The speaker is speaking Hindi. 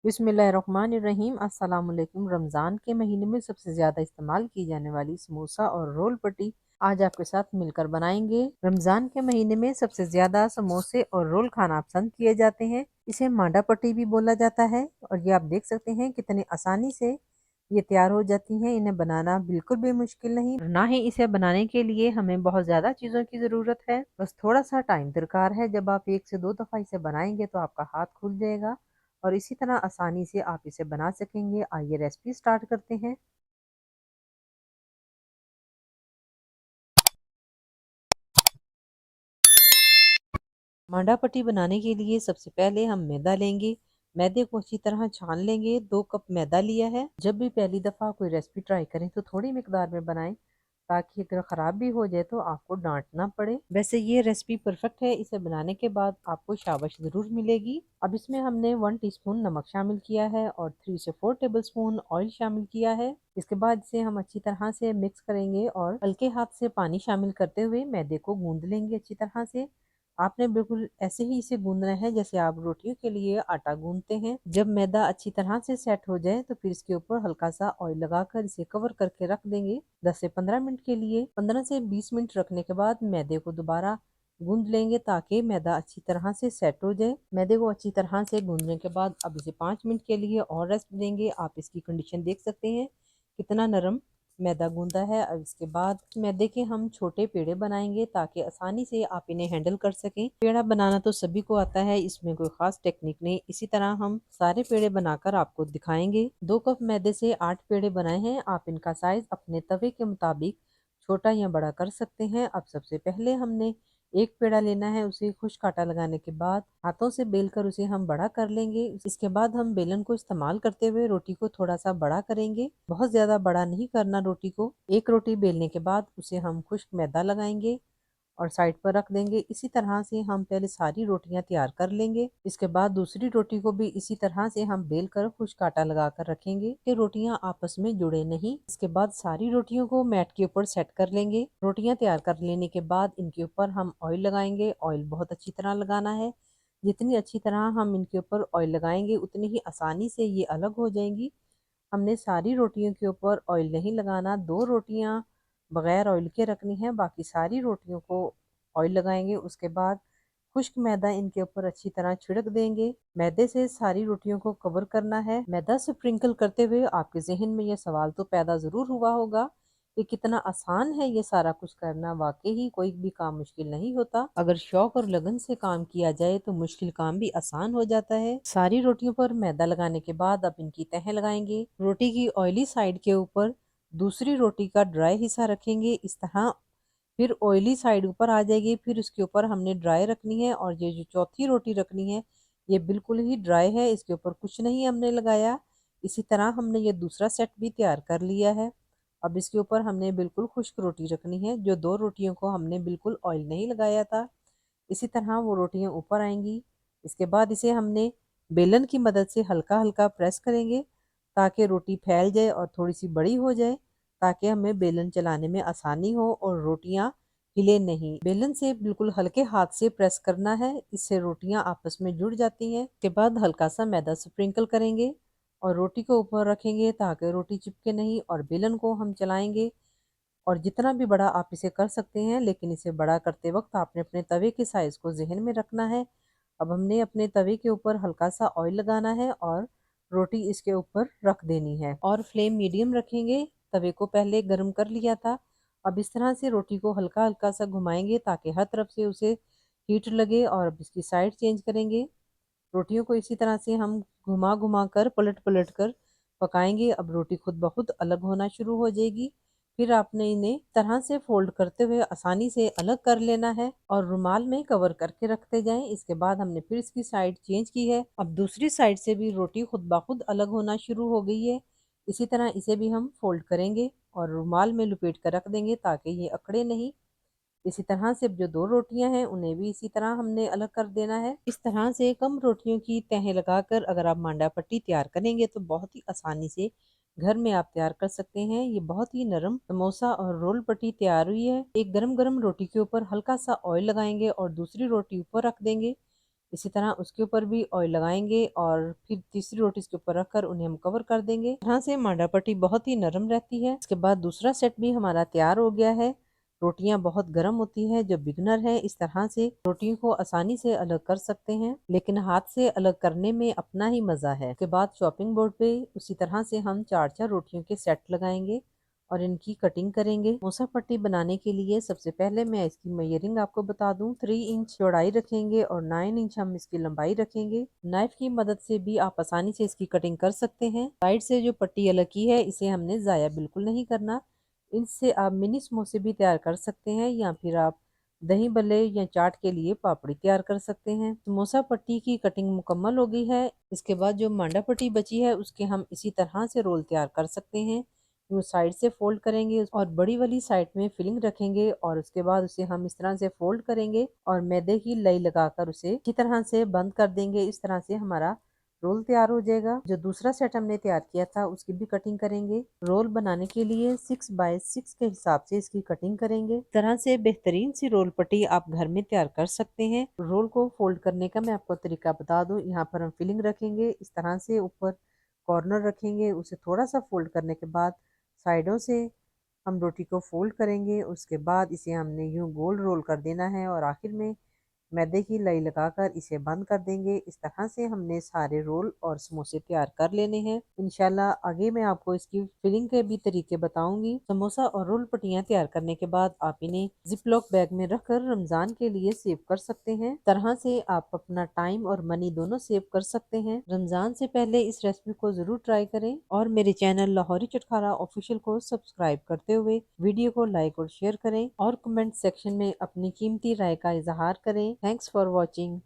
बिस्मिल्लाहिर्रहमानिर्रहीम। अस्सलाम वालेकुम। रमज़ान के महीने में सबसे ज़्यादा इस्तेमाल की जाने वाली समोसा और रोल पट्टी आज आपके साथ मिलकर बनाएंगे। रमज़ान के महीने में सबसे ज़्यादा समोसे और रोल खाना पसंद किए जाते हैं। इसे मांडा पट्टी भी बोला जाता है और ये आप देख सकते हैं कितने आसानी से ये तैयार हो जाती हैं। इन्हें बनाना बिल्कुल भी मुश्किल नहीं, ना ही इसे बनाने के लिए हमें बहुत ज़्यादा चीज़ों की ज़रूरत है। बस थोड़ा सा टाइम दरकार है। जब आप 1 से 2 दफ़ा इसे बनाएंगे तो आपका हाथ खुल जाएगा और इसी तरह आसानी से आप इसे बना सकेंगे। आइए रेसिपी स्टार्ट करते हैं। मांडा पट्टी बनाने के लिए सबसे पहले हम मैदा लेंगे। मैदे को अच्छी तरह छान लेंगे। 2 कप मैदा लिया है। जब भी पहली दफ़ा कोई रेसिपी ट्राई करें तो थोड़ी मिकदार में बनाएं, ताकि अगर ख़राब भी हो जाए तो आपको डांट ना पड़े। वैसे ये रेसिपी परफेक्ट है। इसे बनाने के बाद आपको शाबाश ज़रूर मिलेगी। अब इसमें हमने 1 टीस्पून नमक शामिल किया है और 3 से 4 टेबलस्पून ऑयल शामिल किया है। इसके बाद इसे हम अच्छी तरह से मिक्स करेंगे और हल्के हाथ से पानी शामिल करते हुए मैदे को गूंद लेंगे अच्छी तरह से। आपने बिल्कुल ऐसे ही इसे गूंदना है जैसे आप रोटियों के लिए आटा गूंदते हैं। जब मैदा अच्छी तरह से सेट हो जाए तो फिर इसके ऊपर हल्का सा ऑयल लगाकर इसे कवर करके रख देंगे 10 से 15 मिनट के लिए। 15 से 20 मिनट रखने के बाद मैदे को दोबारा गूंद लेंगे ताकि मैदा अच्छी तरह से सेट हो जाए। मैदे को अच्छी तरह से गूंदने के बाद अब इसे 5 मिनट के लिए और रेस्ट देंगे। आप इसकी कंडीशन देख सकते हैं कितना नरम मैदा गूंदा है। अब इसके बाद मैदे के हम छोटे पेड़े बनाएंगे ताकि आसानी से आप इन्हें हैंडल कर सकें। पेड़ा बनाना तो सभी को आता है, इसमें कोई खास टेक्निक नहीं। इसी तरह हम सारे पेड़े बनाकर आपको दिखाएंगे। 2 कप मैदे से 8 पेड़े बनाए हैं। आप इनका साइज अपने तवे के मुताबिक छोटा या बड़ा कर सकते हैं। अब सबसे पहले हमने एक पेड़ा लेना है। उसे खुश्क आटा लगाने के बाद हाथों से बेलकर उसे हम बड़ा कर लेंगे। इसके बाद हम बेलन को इस्तेमाल करते हुए रोटी को थोड़ा सा बड़ा करेंगे। बहुत ज्यादा बड़ा नहीं करना रोटी को। एक रोटी बेलने के बाद उसे हम खुश्क मैदा लगाएंगे और साइड पर रख देंगे। इसी तरह से हम पहले सारी रोटियां तैयार कर लेंगे। इसके बाद दूसरी रोटी को भी इसी तरह से हम बेल कर खुश्क आटा लगा कर रखेंगे कि रोटियां आपस में जुड़े नहीं। इसके बाद सारी रोटियों को मैट के ऊपर सेट कर लेंगे। रोटियां तैयार कर लेने के बाद इनके ऊपर हम ऑयल लगाएंगे। ऑयल बहुत अच्छी तरह लगाना है। जितनी अच्छी तरह हम इनके ऊपर ऑयल लगाएंगे उतनी ही आसानी से ये अलग हो जाएंगी। हमने सारी रोटियों के ऊपर ऑयल नहीं लगाना। 2 रोटियां बगैर ऑयल के रखनी है, बाकी सारी रोटियों को ऑयल लगाएंगे। उसके बाद खुश्क मैदा इनके ऊपर अच्छी तरह छिड़क देंगे। मैदे से सारी रोटियों को कवर करना है। मैदा स्प्रिंकल करते हुए आपके जहन में ये सवाल तो पैदा जरूर हुआ होगा कि कितना आसान है ये सारा कुछ करना। वाकई ही कोई भी काम मुश्किल नहीं होता। अगर शौक और लगन से काम किया जाए तो मुश्किल काम भी आसान हो जाता है। सारी रोटियों पर मैदा लगाने के बाद अब इनकी तह लगाएंगे। रोटी की ऑयली साइड के ऊपर दूसरी रोटी का ड्राई हिस्सा रखेंगे। इस तरह फिर ऑयली साइड ऊपर आ जाएगी। फिर उसके ऊपर हमने ड्राई रखनी है और ये जो चौथी रोटी रखनी है ये बिल्कुल ही ड्राई है, इसके ऊपर कुछ नहीं हमने लगाया। इसी तरह हमने ये दूसरा सेट भी तैयार कर लिया है। अब इसके ऊपर हमने बिल्कुल खुश्क रोटी रखनी है। जो 2 रोटियों को हमने बिल्कुल ऑयल नहीं लगाया था, इसी तरह वो रोटियां ऊपर आएंगी। इसके बाद इसे हमने बेलन की मदद से हल्का हल्का प्रेस करेंगे ताकि रोटी फैल जाए और थोड़ी सी बड़ी हो जाए, ताकि हमें बेलन चलाने में आसानी हो और रोटियां हिले नहीं। बेलन से बिल्कुल हल्के हाथ से प्रेस करना है, इससे रोटियां आपस में जुड़ जाती हैं। इसके बाद हल्का सा मैदा स्प्रिंकल करेंगे और रोटी को ऊपर रखेंगे ताकि रोटी चिपके नहीं, और बेलन को हम चलाएंगे। और जितना भी बड़ा आप इसे कर सकते हैं, लेकिन इसे बड़ा करते वक्त आपने अपने तवे के साइज को जहन में रखना है। अब हमने अपने तवे के ऊपर हल्का सा ऑयल लगाना है और रोटी इसके ऊपर रख देनी है और फ्लेम मीडियम रखेंगे। तवे को पहले गर्म कर लिया था। अब इस तरह से रोटी को हल्का हल्का सा घुमाएंगे ताकि हर तरफ से उसे हीट लगे, और अब इसकी साइड चेंज करेंगे। रोटियों को इसी तरह से हम घुमा घुमा कर पलट पलट कर पकाएंगे। अब रोटी खुद ब खुद अलग होना शुरू हो जाएगी। फिर आपने इन्हें तरह से फोल्ड करते हुए आसानी से अलग कर लेना है और रुमाल में कवर करके रखते जाएं। इसके बाद हमने फिर इसकी साइड चेंज की है। अब दूसरी साइड से भी रोटी खुद ब खुद अलग होना शुरू हो गई है। इसी तरह इसे भी हम फोल्ड करेंगे और रुमाल में लपेट कर रख देंगे ताकि ये अकड़े नहीं। इसी तरह से जो 2 रोटियां हैं उन्हें भी इसी तरह हमने अलग कर देना है। इस तरह से कम रोटियों की तहें लगाकर अगर आप मांडा पट्टी तैयार करेंगे तो बहुत ही आसानी से घर में आप तैयार कर सकते हैं। ये बहुत ही नरम समोसा और रोल पट्टी तैयार हुई है। एक गरम गरम रोटी के ऊपर हल्का सा ऑयल लगाएंगे और दूसरी रोटी ऊपर रख देंगे। इसी तरह उसके ऊपर भी ऑयल लगाएंगे और फिर तीसरी रोटी इसके ऊपर रखकर उन्हें हम कवर कर देंगे। यहाँ से मांडा पट्टी बहुत ही नरम रहती है। इसके बाद दूसरा सेट भी हमारा तैयार हो गया है। रोटियां बहुत गर्म होती है। जो बिगनर है इस तरह से रोटियों को आसानी से अलग कर सकते हैं, लेकिन हाथ से अलग करने में अपना ही मजा है। उसके बाद चॉपिंग बोर्ड पे उसी तरह से हम 4-4 रोटियों के सेट लगाएंगे और इनकी कटिंग करेंगे। समोसा पट्टी बनाने के लिए सबसे पहले मैं इसकी मेजरिंग आपको बता दूं। 3 इंच चौड़ाई रखेंगे और 9 इंच हम इसकी लंबाई रखेंगे। नाइफ की मदद से भी आप आसानी से इसकी कटिंग कर सकते हैं। साइड से जो पट्टी अलग की है इसे हमने ज़ाया बिल्कुल नहीं करना। इनसे आप मिनी समोसे भी तैयार कर सकते हैं या फिर आप दही बल्ले या चाट के लिए पापड़ी तैयार कर सकते हैं। समोसा पट्टी की कटिंग मुकम्मल हो गई है। इसके बाद जो मांडा पट्टी बची है उसके हम इसी तरह से रोल तैयार कर सकते हैं। वो साइड से फोल्ड करेंगे और बड़ी वाली साइड में फिलिंग रखेंगे और उसके बाद उसे हम इस तरह से फोल्ड करेंगे और मैदे की लई लगाकर उसे अच्छी तरह से बंद कर देंगे। इस तरह से हमारा रोल तैयार हो जाएगा। जो दूसरा सेट हमने तैयार किया था उसकी भी कटिंग करेंगे। रोल बनाने के लिए 6 बाय 6 के हिसाब से इसकी कटिंग करेंगे। इस तरह से बेहतरीन सी रोल पट्टी आप घर में तैयार कर सकते हैं। रोल को फोल्ड करने का मैं आपको तरीका बता दूं। यहाँ पर हम फिलिंग रखेंगे, इस तरह से ऊपर कॉर्नर रखेंगे, उसे थोड़ा सा फोल्ड करने के बाद साइडों से हम रोटी को फोल्ड करेंगे। उसके बाद इसे हमने यूं गोल रोल कर देना है और आखिर में मैदे की लई लगाकर इसे बंद कर देंगे। इस तरह से हमने सारे रोल और समोसे तैयार कर लेने हैं। इंशाल्लाह आगे मैं आपको इसकी फिलिंग के भी तरीके बताऊंगी। समोसा और रोल पट्टियां तैयार करने के बाद आप इन्हें जिपलॉक बैग में रखकर रमजान के लिए सेव कर सकते हैं। तरह से आप अपना टाइम और मनी दोनों सेव कर सकते हैं। रमजान से पहले इस रेसिपी को जरूर ट्राई करें और मेरे चैनल लाहौरी चटखारा ऑफिशियल को सब्सक्राइब करते हुए वीडियो को लाइक और शेयर करें और कमेंट सेक्शन में अपनी कीमती राय का इजहार करें। Thanks for watching.